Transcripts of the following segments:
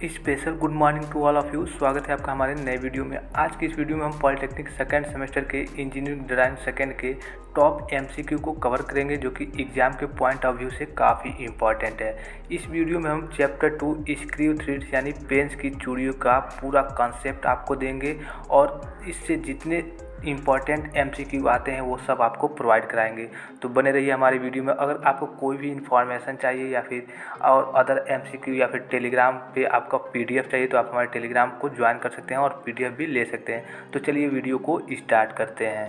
Special good morning to all of you. स्वागत है आपका हमारे नए वीडियो में। आज की इस वीडियो में हम पॉलिटेक्निक सेकेंड सेमेस्टर के इंजीनियरिंग डिज़ाइन सेकेंड के टॉप एमसीक्यू को कवर करेंगे, जो कि एग्जाम के पॉइंट ऑफ व्यू से काफ़ी इंपॉर्टेंट है। इस वीडियो में हम चैप्टर 2 स्क्रू थ्रेड्स यानी पेंस की चूड़ियों का पूरा कॉन्सेप्ट आपको देंगे और इससे जितने इंपॉर्टेंट एमसीक्यू आते हैं वो सब आपको प्रोवाइड कराएंगे। तो बने रहिए हमारी वीडियो में। अगर आपको कोई भी इन्फॉर्मेशन चाहिए या फिर और अदर एमसीक्यू या फिर टेलीग्राम पे आपका पीडीएफ चाहिए तो आप हमारे टेलीग्राम को ज्वाइन कर सकते हैं और पीडीएफ भी ले सकते हैं। तो चलिए वीडियो को स्टार्ट करते हैं।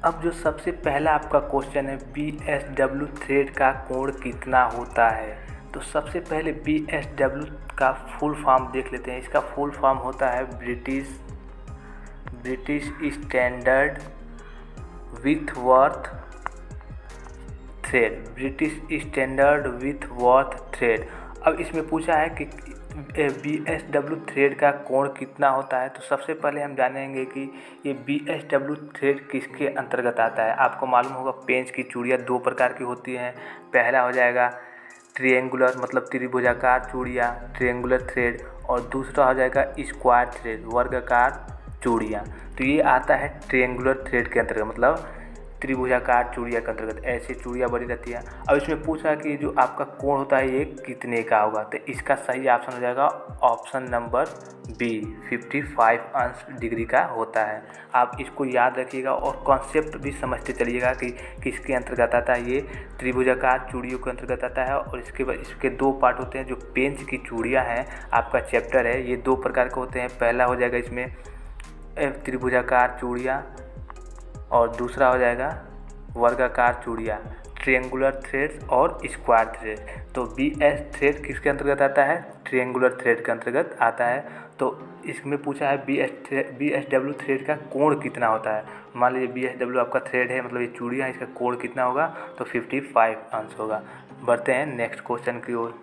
अब जो सबसे पहला आपका क्वेश्चन है, BSW थ्रेड का कोण कितना होता है। तो सबसे पहले BSW का फुल फॉर्म देख लेते हैं। इसका फुल फॉर्म होता है British standard Whitworth thread. British standard Whitworth thread. अब इसमें पूछा है कि BSW थ्रेड का कोण कितना होता है। तो सबसे पहले हम जानेंगे कि ये BSW थ्रेड किसके अंतर्गत आता है। आपको मालूम होगा पेंच की चूड़ियाँ दो प्रकार की होती हैं। पहला हो जाएगा ट्रिएंगुलर मतलब त्रिभुजाकार चूड़ियाँ ट्रिएंगुलर थ्रेड, और दूसरा हो जाएगा स्क्वायर थ्रेड वर्गाकार चूड़ियाँ। तो ये आता है ट्रिएंगुलर थ्रेड के अंतर्गत, मतलब त्रिभुजाकार चूड़िया के अंतर्गत ऐसी चूड़ियाँ बनी रहती हैं। अब इसमें पूछा है कि जो आपका कोण होता है ये कितने का होगा। तो इसका सही ऑप्शन हो जाएगा ऑप्शन नंबर बी, 55 डिग्री का होता है। आप इसको याद रखिएगा और कॉन्सेप्ट भी समझते चलिएगा कि किसके अंतर्गत आता है। ये त्रिभुजाकार चूड़ियों के अंतर्गत आता है और इसके बाद इसके दो पार्ट होते हैं। जो पेंच की चूड़ियाँ हैं आपका चैप्टर है, ये दो प्रकार के होते हैं। पहला हो जाएगा इसमें त्रिभुजाकार चूड़ियाँ और दूसरा हो जाएगा वर्गाकार चूड़ियाँ ट्रिएंगुलर थ्रेड्स और स्क्वायर थ्रेड। तो BS थ्रेड किसके अंतर्गत आता है, ट्रिएंगुलर थ्रेड के अंतर्गत आता है। तो इसमें पूछा है BSW थ्रेड का कोण कितना होता है। मान लीजिए BSW आपका थ्रेड है, मतलब ये चूड़ियाँ, इसका कोण कितना होगा तो 55 अंश होगा। बढ़ते हैं नेक्स्ट क्वेश्चन की ओर।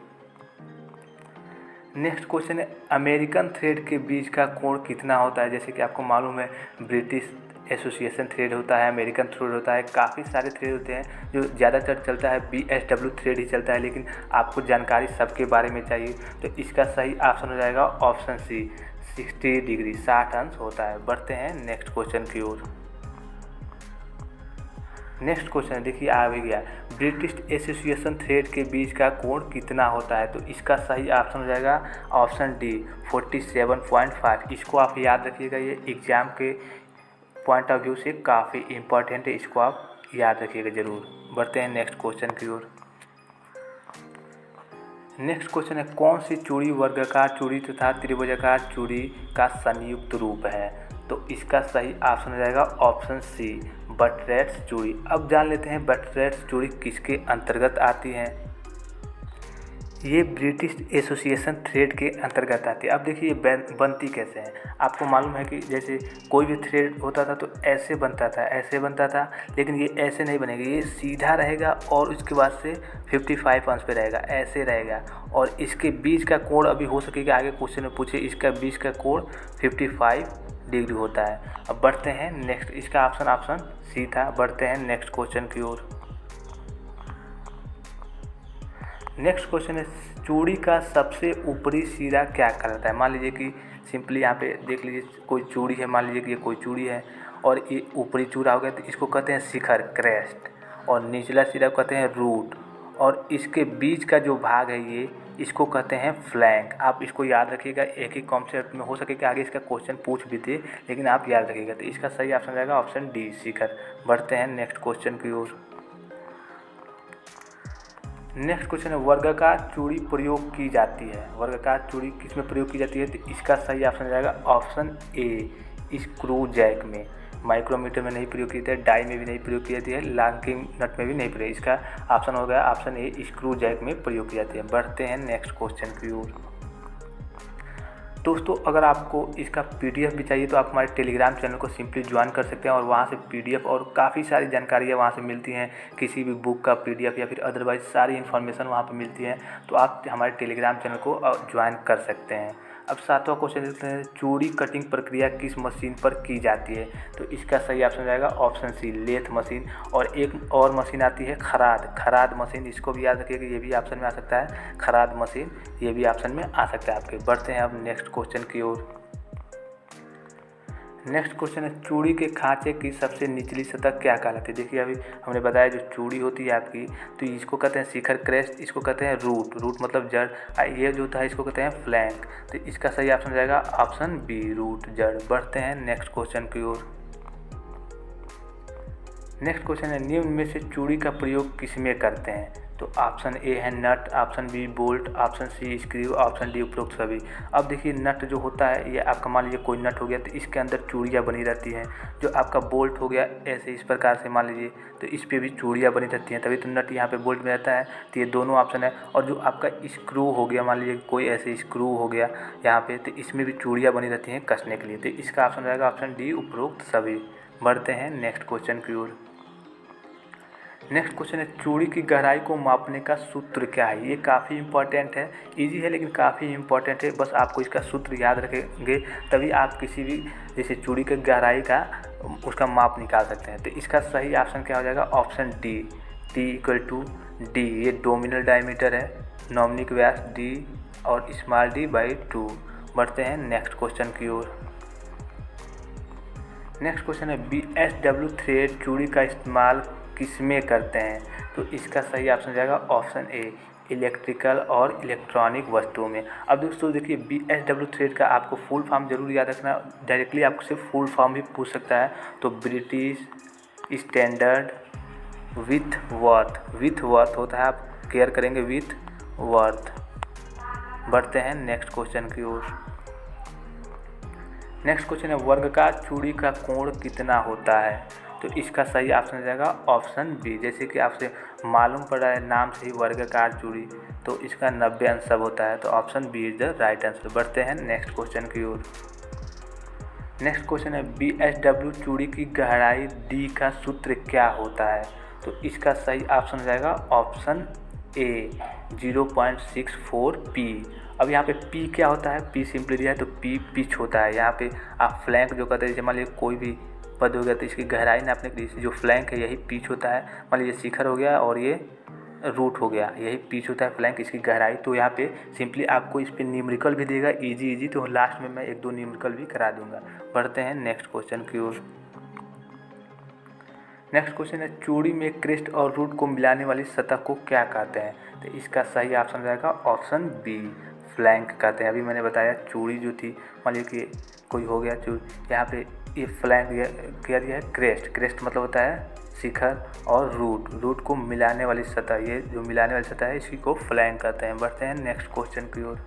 नेक्स्ट क्वेश्चन है अमेरिकन थ्रेड के बीच का कोण कितना होता है। जैसे कि आपको मालूम है ब्रिटिश एसोसिएशन थ्रेड होता है, अमेरिकन थ्रेड होता है, काफ़ी सारे थ्रेड होते हैं। जो ज़्यादातर चलता है BSW थ्रेड ही चलता है, लेकिन आपको जानकारी सबके बारे में चाहिए। तो इसका सही ऑप्शन हो जाएगा ऑप्शन सी, 60 डिग्री 60 अंश होता है। बढ़ते हैं नेक्स्ट क्वेश्चन की ओर। नेक्स्ट क्वेश्चन देखिए आ भी गया, ब्रिटिश एसोसिएशन थ्रेड के बीच का कोण कितना होता है। तो इसका सही ऑप्शन हो जाएगा ऑप्शन डी, 47.5। इसको आप याद रखिएगा, ये एग्जाम के पॉइंट ऑफ व्यू से काफ़ी इंपॉर्टेंट है, इसको आप याद रखिएगा ज़रूर। बढ़ते हैं नेक्स्ट क्वेश्चन की ओर। नेक्स्ट क्वेश्चन है कौन सी चूड़ी वर्गाकार चूड़ी तथा त्रिभुजाकार चूड़ी का संयुक्त रूप है। तो इसका सही ऑप्शन हो जाएगा ऑप्शन सी, बटरेट्स चूड़ी। अब जान लेते हैं बटरेट्स चूड़ी किसके अंतर्गत आती हैं। ये ब्रिटिश एसोसिएशन थ्रेड के अंतर्गत आती है। अब देखिए ये बनती कैसे है। आपको मालूम है कि जैसे कोई भी थ्रेड होता था तो ऐसे बनता था, ऐसे बनता था, लेकिन ये ऐसे नहीं बनेगा, ये सीधा रहेगा और उसके बाद से 55 अंश पे रहेगा, ऐसे रहेगा। और इसके बीच का कोण अभी हो सकेगा, आगे क्वेश्चन में पूछे, इसका बीच का कोण 55 डिग्री होता है। अब बढ़ते हैं नेक्स्ट, इसका ऑप्शन सी था। बढ़ते हैं नेक्स्ट क्वेश्चन की ओर। नेक्स्ट क्वेश्चन है चूड़ी का सबसे ऊपरी सिरा क्या कहलाता है। मान लीजिए कि सिंपली यहाँ पे देख लीजिए कोई चूड़ी है, मान लीजिए कि ये कोई चूड़ी है और ये ऊपरी चूड़ा हो गया तो इसको कहते हैं शिखर क्रेस्ट, और निचला सिरा कहते हैं रूट, और इसके बीच का जो भाग है ये इसको कहते हैं फ्लैंक। आप इसको याद रखिएगा, एक ही कॉन्सेप्ट में हो सके कि आगे इसका क्वेश्चन पूछ भी दे, लेकिन आप याद रखिएगा। तो इसका सही ऑप्शन रहेगा ऑप्शन डी, शिखर। बढ़ते हैं नेक्स्ट क्वेश्चन की ओर। नेक्स्ट क्वेश्चन है वर्गाकार चूड़ी प्रयोग की जाती है। वर्गाकार चूड़ी किस में प्रयोग की जाती है। तो इसका सही ऑप्शन हो जाएगा ऑप्शन ए, स्क्रू जैक में। माइक्रोमीटर में नहीं प्रयोग की जाती है, डाई में भी नहीं प्रयोग की जाती है, लॉकिंग नट में भी नहीं प्रयोग। इसका ऑप्शन हो गया ऑप्शन ए, स्क्रू जैक में प्रयोग की जाती है। बढ़ते हैं नेक्स्ट क्वेश्चन की ओर। दोस्तों अगर आपको इसका पीडीएफ भी चाहिए तो आप हमारे टेलीग्राम चैनल को सिंपली ज्वाइन कर सकते हैं और वहाँ से पीडीएफ और काफ़ी सारी जानकारियाँ वहाँ से मिलती हैं। किसी भी बुक का पीडीएफ या फिर अदरवाइज सारी इन्फॉर्मेशन वहाँ पर मिलती है। तो आप हमारे टेलीग्राम चैनल को ज्वाइन कर सकते हैं। अब 7वां क्वेश्चन देखते हैं, चूड़ी कटिंग प्रक्रिया किस मशीन पर की जाती है? तो इसका सही ऑप्शन जाएगा ऑप्शन सी, लेथ मशीन। और एक और मशीन आती है खराद मशीन, इसको भी याद रखिएगा, ये भी ऑप्शन में आ सकता है, खराद मशीन, ये भी ऑप्शन में आ सकता है आपके। बढ़ते हैं अब नेक्स्ट क्वेश्चन की ओर। नेक्स्ट क्वेश्चन है, चूड़ी के खांचे की सबसे निचली सतह क्या कहलाती है? देखिए अभी हमने बताया जो चूड़ी होती है आपकी, तो इसको कहते हैं शिखर, क्रेस्ट, इसको कहते हैं रूट मतलब जड़, ये जो होता है इसको कहते हैं फ्लैंक। तो इसका सही ऑप्शन जाएगा ऑप्शन बी, रूट, जड़। बढ़ते हैं नेक्स्ट क्वेश्चन की ओर। नेक्स्ट क्वेश्चन है, निम्न में से चूड़ी का प्रयोग किसमें करते हैं? तो ऑप्शन ए है nut, option B bolt, option C screw, option D उपरोक्त सभी। अब देखिए नट जो होता है ये आपका मान लीजिए कोई नट हो गया तो इसके अंदर चूड़ियाँ बनी रहती हैं। जो आपका बोल्ट हो गया ऐसे इस प्रकार से मान लीजिए, तो इस पर भी चूड़ियाँ बनी रहती हैं, तभी तो नट यहाँ पे बोल्ट में रहता है। तो ये दोनों ऑप्शन है। और जो आपका स्क्रू हो गया, मान लीजिए कोई ऐसे स्क्रू हो गया यहाँ पे, तो इसमें भी चूड़ियाँ बनी रहती हैं कसने के लिए। तो इसका ऑप्शन रहेगा ऑप्शन डी, उपरोक्त सभी। बढ़ते हैं नेक्स्ट क्वेश्चन की ओर। नेक्स्ट क्वेश्चन है, चूड़ी की गहराई को मापने का सूत्र क्या है? ये काफ़ी इंपॉर्टेंट है, इजी है लेकिन काफ़ी इंपॉर्टेंट है। बस आपको इसका सूत्र याद रखेंगे तभी आप किसी भी जैसे चूड़ी की गहराई का उसका माप निकाल सकते हैं। तो इसका सही ऑप्शन क्या हो जाएगा? Option D, T equal to D. ये डोमिनल डायमीटर है, नॉमिनिक व्यास डी और स्मॉल डी बाई 2। बढ़ते हैं नेक्स्ट क्वेश्चन की ओर। नेक्स्ट क्वेश्चन है, BSW थ्रेड चूड़ी का इस्तेमाल किसमें करते हैं? तो इसका सही ऑप्शन जाएगा ऑप्शन ए, इलेक्ट्रिकल और इलेक्ट्रॉनिक वस्तुओं में। अब दोस्तों देखिए BSW थ्रेड का आपको फुल फॉर्म जरूर याद रखना, डायरेक्टली आपको सिर्फ फुल फॉर्म भी पूछ सकता है। तो ब्रिटिश स्टैंडर्ड विथ वर्थ होता है, आप केयर करेंगे विथ वर्थ। बढ़ते हैं नेक्स्ट क्वेश्चन की ओर। नेक्स्ट क्वेश्चन है, वर्गाकार चूड़ी का कोण कितना होता है? तो इसका सही ऑप्शन हो जाएगा ऑप्शन बी। जैसे कि आपसे मालूम पड़ा है नाम से ही वर्गाकार चूड़ी, तो इसका 90 अंश सब होता है। तो option B is the right answer. बढ़ते हैं नेक्स्ट क्वेश्चन की ओर। नेक्स्ट क्वेश्चन है, BSW चूड़ी की गहराई डी का सूत्र क्या होता है? तो इसका सही ऑप्शन हो जाएगा ऑप्शन ए, 0.64 पी। अब यहाँ पे पी क्या होता है? पी सिंपली दिया है तो पी पिच होता है। यहाँ पे आप फ्लैंक जो कहते हैं, जैसे मान लीजिए कोई भी पद हो गया तो इसकी गहराई नापने के लिए जो फ्लैंक है यही पिच होता है। मान लीजिए शिखर हो गया और ये रूट हो गया, यही पिच होता है फ्लैंक, इसकी गहराई। तो यहाँ पे सिंपली आपको इस पर न्यूमेरिकल भी देगा, इजी तो लास्ट में मैं 1-2 न्यूमेरिकल भी करा दूंगा। बढ़ते हैं नेक्स्ट क्वेश्चन की ओर। नेक्स्ट क्वेश्चन है, चूड़ी में क्रेस्ट और रूट को मिलाने वाली सतह को क्या कहते हैं? तो इसका सही ऑप्शन रहेगा ऑप्शन बी, फ्लैंक कहते हैं। अभी मैंने बताया चूड़ी जो थी, मान लीजिए कि कोई हो गया चूड़ी, यहाँ पे ये फ्लैंक क्या दिया है? क्रेस्ट मतलब होता है शिखर, और रूट को मिलाने वाली सतह, ये जो मिलाने वाली सतह है इसी को फ्लैंक कहते हैं। बढ़ते हैं नेक्स्ट क्वेश्चन की ओर।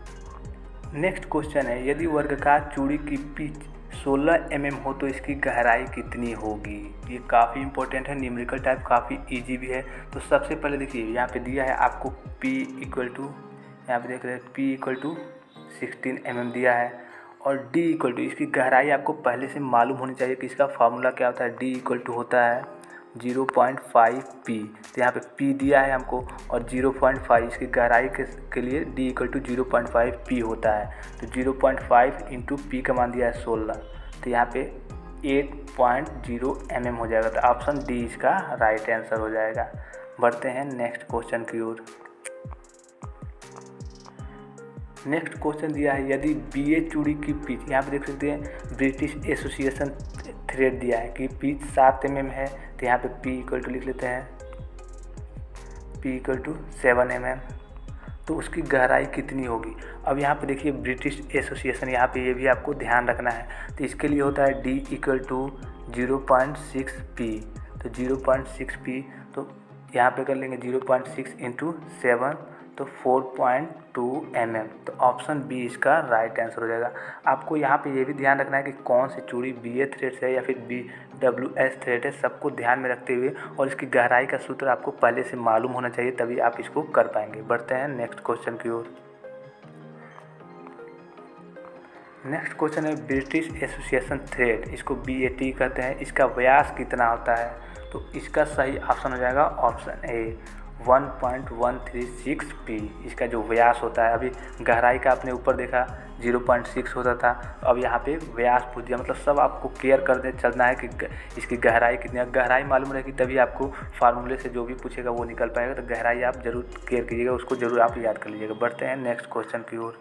नेक्स्ट क्वेश्चन है, यदि वर्गाकार चूड़ी की पिच 16 mm हो तो इसकी गहराई कितनी होगी? ये काफ़ी इंपॉर्टेंट है, न्यूमेरिकल टाइप, काफ़ी इजी भी है। तो सबसे पहले देखिए यहाँ पे दिया है आपको P इक्वल टू, यहाँ पे देख रहे हैं P इक्वल टू 16 mm दिया है, और D इक्वल टू, इसकी गहराई आपको पहले से मालूम होनी चाहिए कि इसका फार्मूला क्या होता है। D इक्वल टू होता है 0.5 P। तो यहाँ पे P दिया है हमको और 0.5 इसकी गहराई के लिए D इक्वल टू 0.5 P होता है। तो 0.5 इंटू P का मान दिया है 16, तो यहाँ पे 8.0 mm हो जाएगा। तो ऑप्शन डी इसका राइट आंसर हो जाएगा। बढ़ते हैं नेक्स्ट क्वेश्चन की ओर। नेक्स्ट क्वेश्चन दिया है, यदि BA चूड़ी की पिच, यहाँ पे देख सकते हैं ब्रिटिश एसोसिएशन थ्रेड दिया है कि पिच 7 mm है, तो यहाँ पे P इक्वल टू लिख लेते हैं, P इक्वल टू 7 mm, तो उसकी गहराई कितनी होगी? अब यहाँ पे देखिए ब्रिटिश एसोसिएशन, यहाँ पे ये भी आपको ध्यान रखना है। तो इसके लिए होता है D इक्वल टू 0.6 P, तो 0.6 P, तो यहाँ पे कर लेंगे 0.6 इंटू 7, तो 4.2 mm। तो ऑप्शन बी इसका राइट आंसर हो जाएगा। आपको यहाँ पे ये भी ध्यान रखना है कि कौन सी चूड़ी BA थ्रेड से है या फिर BWS थ्रेड है, सबको ध्यान में रखते हुए, और इसकी गहराई का सूत्र आपको पहले से मालूम होना चाहिए, तभी आप इसको कर पाएंगे। बढ़ते हैं नेक्स्ट क्वेश्चन की ओर। नेक्स्ट क्वेश्चन है, ब्रिटिश एसोसिएशन थ्रेड, इसको BAT कहते हैं, इसका व्यास कितना होता है? तो इसका सही ऑप्शन हो जाएगा ऑप्शन ए, 1.136 P इसका जो व्यास होता है। अभी गहराई का आपने ऊपर देखा 0.6 होता था, अब यहाँ पे व्यास पूछ दिया। मतलब सब आपको केयर करते चलना है कि इसकी गहराई कितनी है। गहराई मालूम रहेगी तभी आपको फार्मूले से जो भी पूछेगा वो निकल पाएगा। तो गहराई आप जरूर केयर कीजिएगा, उसको जरूर आप याद कर लीजिएगा। बढ़ते हैं नेक्स्ट क्वेश्चन की ओर।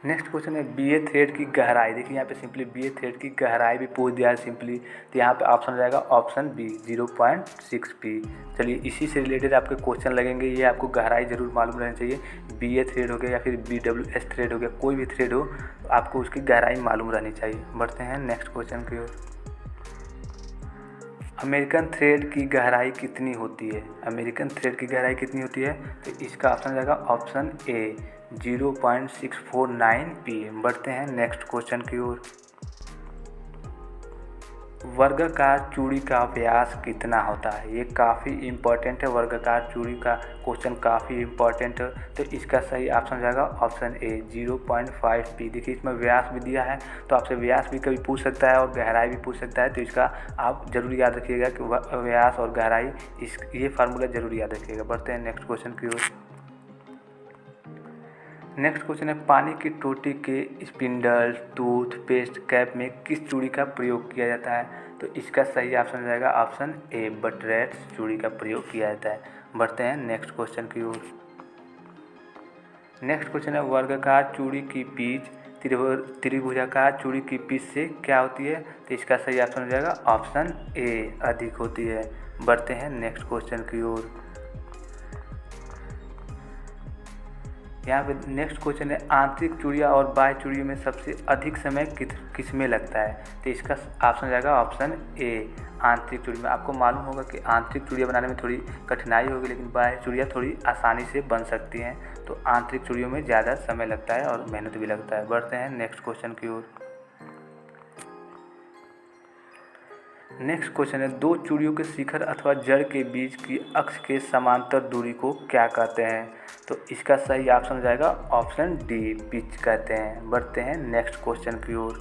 नेक्स्ट क्वेश्चन है BA थ्रेड की गहराई। देखिए यहाँ पे सिंपली BA थ्रेड की गहराई भी पूछ दिया है सिंपली, तो यहाँ पे ऑप्शन रहेगा ऑप्शन बी 0.6p। चलिए इसी से रिलेटेड आपके क्वेश्चन लगेंगे, ये आपको गहराई जरूर मालूम रहनी चाहिए। BA थ्रेड हो गया या फिर BWS थ्रेड हो गया, कोई भी थ्रेड हो आपको उसकी गहराई मालूम रहनी चाहिए। बढ़ते हैं नेक्स्ट क्वेश्चन की ओर। अमेरिकन थ्रेड की गहराई कितनी होती है? अमेरिकन थ्रेड की गहराई कितनी होती है? तो इसका ऑप्शन रहेगा ऑप्शन ए 0.649 pm। बढ़ते हैं नेक्स्ट क्वेश्चन की ओर। वर्गाकार चूड़ी का व्यास कितना होता है? ये काफ़ी इम्पोर्टेंट है, वर्गाकार चूड़ी का क्वेश्चन काफ़ी इम्पोर्टेंट है। तो इसका सही ऑप्शन जाएगा ऑप्शन ए 0.5p। देखिए इसमें व्यास भी दिया है, तो आपसे व्यास भी कभी पूछ सकता है और गहराई भी पूछ सकता है। तो इसका आप जरूर याद रखिएगा कि व्यास और गहराई, ये फार्मूला जरूर याद रखिएगा। बढ़ते हैं नेक्स्ट क्वेश्चन की ओर। नेक्स्ट क्वेश्चन है पानी की टोटी के स्पिंडल, टूथ पेस्ट, कैप में किस चूड़ी का प्रयोग किया जाता है? तो इसका सही ऑप्शन रहेगा ऑप्शन ए बटरैट्स चूड़ी का प्रयोग किया जाता है। बढ़ते हैं नेक्स्ट क्वेश्चन की ओर। नेक्स्ट क्वेश्चन है वर्गाकार चूड़ी की पिच त्रिभुजाकार चूड़ी की पिच से क्या होती है? तो इसका सही ऑप्शन हो जाएगा ऑप्शन ए अधिक होती है। बढ़ते हैं नेक्स्ट क्वेश्चन की ओर। यहाँ पे नेक्स्ट क्वेश्चन है आंतरिक चूड़ियाँ और बाह्य चूड़ियों में सबसे अधिक समय किस में लगता है? तो इसका ऑप्शन जाएगा ऑप्शन ए आंतरिक चूड़ी में। आपको मालूम होगा कि आंतरिक चूड़ियाँ बनाने में थोड़ी कठिनाई होगी, लेकिन बाह्य चूड़ियाँ थोड़ी आसानी से बन सकती हैं। तो आंतरिक चूड़ियों में ज़्यादा समय लगता है और मेहनत भी लगता है। बढ़ते हैं नेक्स्ट क्वेश्चन की ओर। नेक्स्ट क्वेश्चन है दो चूड़ियों के शिखर अथवा जड़ के बीच की अक्ष के समांतर दूरी को क्या कहते हैं? तो इसका सही ऑप्शन हो जाएगा ऑप्शन डी पिच कहते हैं। बढ़ते हैं नेक्स्ट क्वेश्चन की ओर।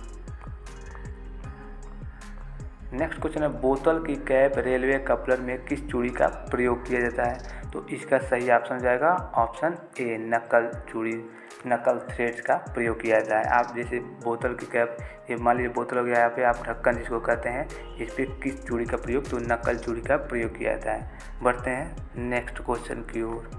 नेक्स्ट क्वेश्चन है बोतल की कैप रेलवे कपलर में किस चूड़ी का प्रयोग किया जाता है? तो इसका सही ऑप्शन हो जाएगा ऑप्शन ए नकल चूड़ी, नकल थ्रेड्स का प्रयोग किया जाता है। आप जैसे बोतल की कैप, ये मान लीजिए बोतल हो गया, यहाँ पे आप ढक्कन जिसको कहते हैं, इस पर किस चूड़ी का प्रयोग? तो नकल चूड़ी का प्रयोग किया जाता है। बढ़ते हैं नेक्स्ट क्वेश्चन की ओर।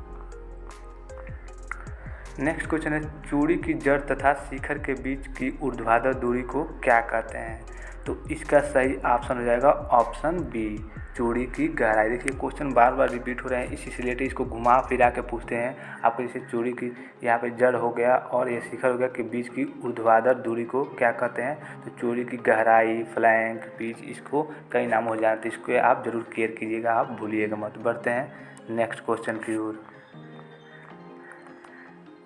नेक्स्ट क्वेश्चन है चूड़ी की जड़ तथा शिखर के बीच की ऊर्ध्वाधर दूरी को क्या कहते हैं? तो इसका सही ऑप्शन हो जाएगा ऑप्शन बी चूड़ी की गहराई। देखिए क्वेश्चन बार बार रिपीट हो रहे हैं, इसी से रिलेटेड इसको घुमा फिरा के पूछते हैं आपको। जैसे चूड़ी की यहाँ पे जड़ हो गया और ये शिखर हो गया के बीच की ऊर्ध्वाधर दूरी को क्या कहते हैं? तो चूड़ी की गहराई, फ्लैंक, पिच, इसको कई नाम हो जाते हैं। इसको आप जरूर केयर कीजिएगा, आप भूलिएगा मत। बढ़ते हैं नेक्स्ट क्वेश्चन की ओर।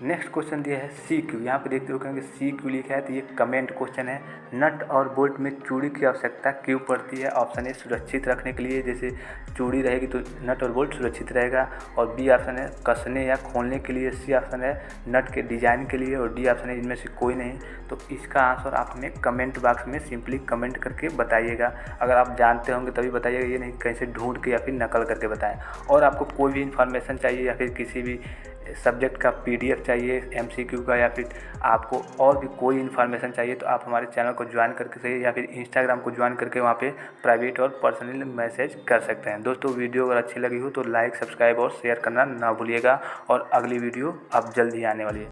नेक्स्ट क्वेश्चन दिया है CQ। यहाँ पे देखते हो कहेंगे CQ लिखा है, तो ये कमेंट क्वेश्चन है। नट और बोल्ट में चूड़ी की आवश्यकता क्यों पड़ती है? ऑप्शन ए सुरक्षित रखने के लिए, जैसे चूड़ी रहेगी तो नट और बोल्ट सुरक्षित रहेगा। और बी ऑप्शन है कसने या खोलने के लिए। सी ऑप्शन है नट के डिजाइन के लिए। और डी ऑप्शन है इनमें से कोई नहीं। तो इसका आंसर आप हमें कमेंट बॉक्स में सिंपली कमेंट करके बताइएगा। अगर आप जानते होंगे तभी बताइएगा, ये नहीं कहीं से ढूंढ के या फिर नकल करके बताएं। और आपको कोई भी इन्फॉर्मेशन चाहिए या फिर किसी भी सब्जेक्ट का PDF चाहिए MCQ का, या फिर आपको और भी कोई इन्फॉर्मेशन चाहिए, तो आप हमारे चैनल को ज्वाइन करके सही, या फिर इंस्टाग्राम को ज्वाइन करके वहाँ पे प्राइवेट और पर्सनल मैसेज कर सकते हैं। दोस्तों वीडियो अगर अच्छी लगी हो तो लाइक, सब्सक्राइब और शेयर करना ना भूलिएगा। और अगली वीडियो अब जल्द ही आने वाली है।